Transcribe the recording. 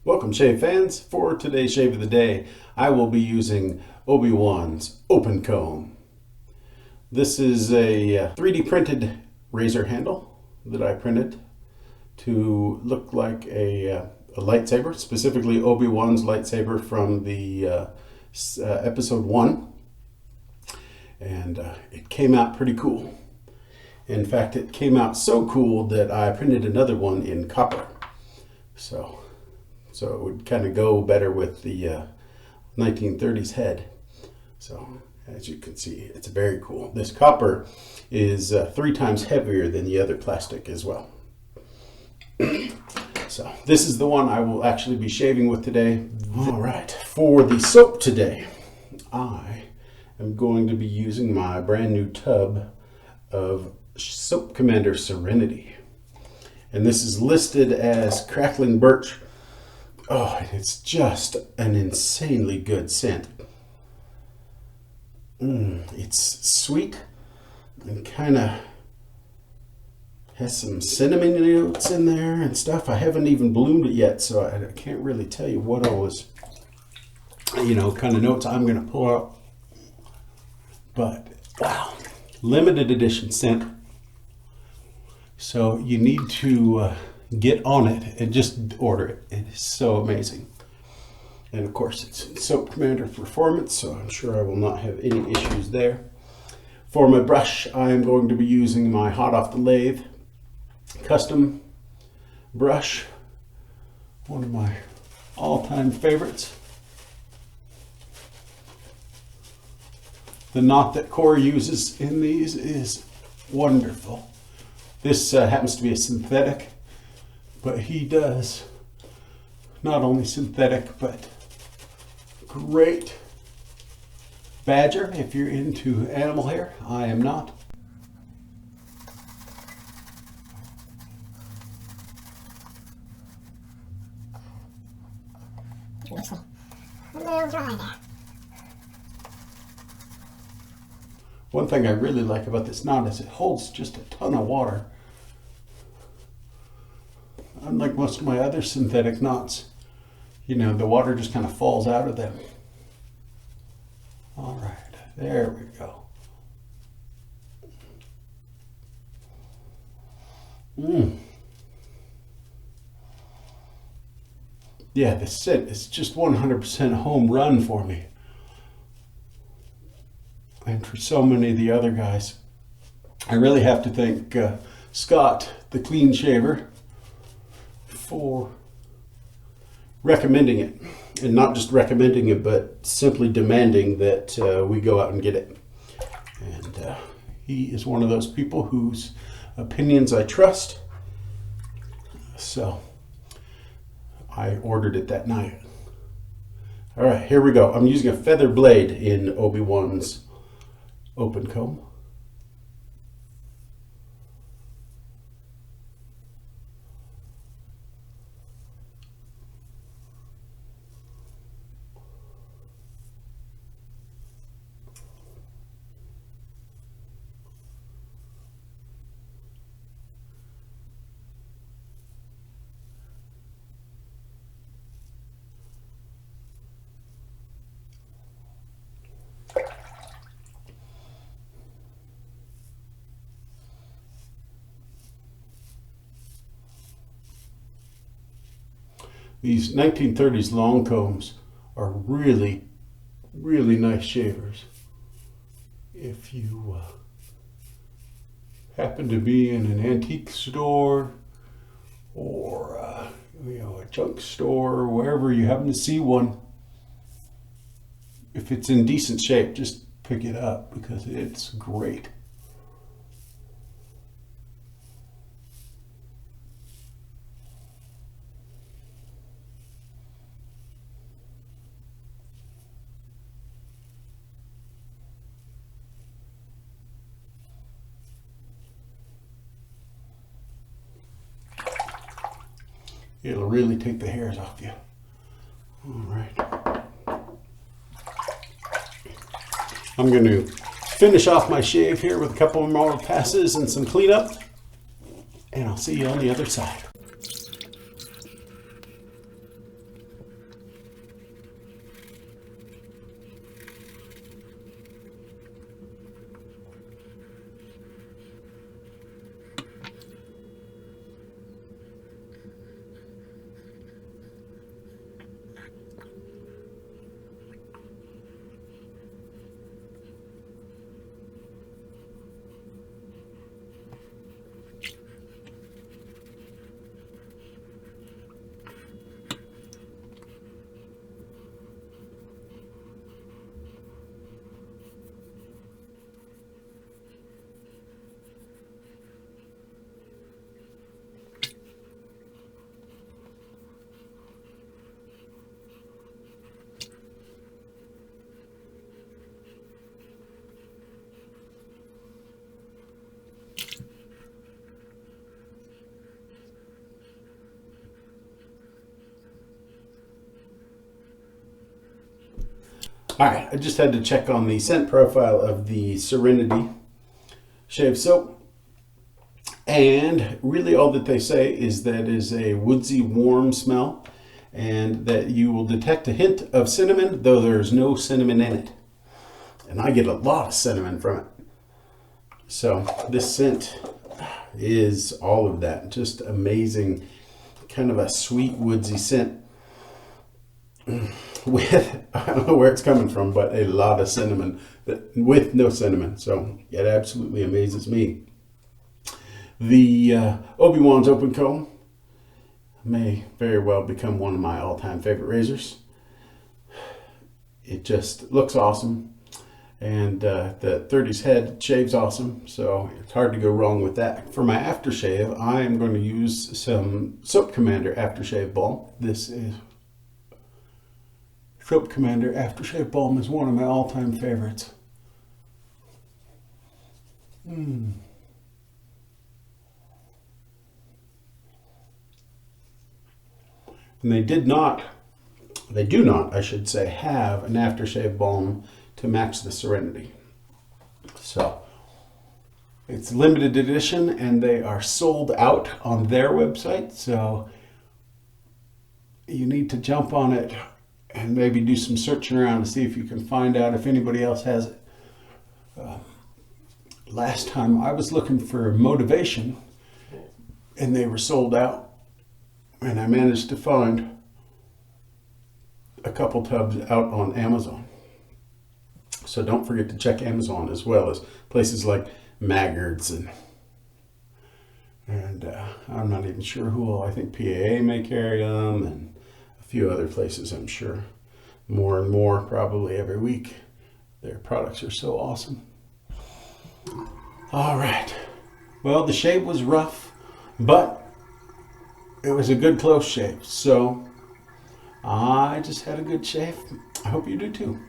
Welcome shave fans. For today's shave of the day, I will be using Obi Wan's open comb. This is a 3D printed razor handle that I printed to look like a lightsaber, specifically Obi Wan's lightsaber from the episode 1. And it came out pretty cool. In fact, it came out so cool that I printed another one in copper. So it would kind of go better with the 1930s head. So as you can see, it's very cool. This copper is 3 times heavier than the other plastic as well. So this is the one I will actually be shaving with today. All right, for the soap today, I am going to be using my brand new tub of Soap Commander Serenity. And this is listed as crackling birch. Oh, it's just an insanely good scent. It's sweet and kind of has some cinnamon notes in there and stuff. I haven't even bloomed it yet, so I can't really tell you what all was, kind of notes I'm going to pull out. But wow, limited edition scent. So you need to get on it and just order it. It is so amazing. And of course it's Soap Commander Performance, so I'm sure I will not have any issues there. For my brush, I am going to be using my hot off the lathe custom brush. One of my all-time favorites. The knot that Corey uses in these is wonderful. This happens to be a synthetic, but he does not only synthetic, but great badger if you're into animal hair. I am not. One thing I really like about this knot is it holds just a ton of water. Unlike most of my other synthetic knots, the water just kind of falls out of them. All right, there we go. Yeah, the scent is just 100% home run for me. And for so many of the other guys, I really have to thank Scott, the clean shaver, for recommending it. And not just recommending it, but simply demanding that we go out and get it. And he is one of those people whose opinions I trust. So I ordered it that night. All right, here we go. I'm using a feather blade in Obi Wan's open comb. These 1930s long combs are really, really nice shavers. If you happen to be in an antique store or a junk store or wherever you happen to see one, if it's in decent shape, just pick it up because it's great. It'll really take the hairs off you. All right. I'm going to finish off my shave here with a couple more passes and some cleanup, and I'll see you on the other side. All right, I just had to check on the scent profile of the Serenity shave soap. And really all that they say is that is a woodsy, warm smell, and that you will detect a hint of cinnamon, though there's no cinnamon in it. And I get a lot of cinnamon from it. So this scent is all of that. Just amazing, kind of a sweet, woodsy scent with, I don't know where it's coming from, but a lot of cinnamon with no cinnamon. So it absolutely amazes me. The Obi Wan's Open Comb may very well become one of my all-time favorite razors. It just looks awesome, and the 30s head shaves awesome, so it's hard to go wrong with that. For my aftershave, I am going to use some Soap Commander aftershave balm. This is Soap Commander aftershave balm is one of my all-time favorites. And they do not, I should say, have an aftershave balm to match the Serenity. So it's limited edition, and they are sold out on their website. So you need to jump on it and maybe do some searching around to see if you can find out if anybody else has it. Last time I was looking for Motivation, and they were sold out. And I managed to find a couple tubs out on Amazon. So don't forget to check Amazon, as well as places like Maggards and I'm not even sure who all. I think PAA may carry them, and a few other places, I'm sure. More and more probably every week. Their products are so awesome. All right. Well, the shave was rough, but it was a good close shave, so I just had a good shave. I hope you do too.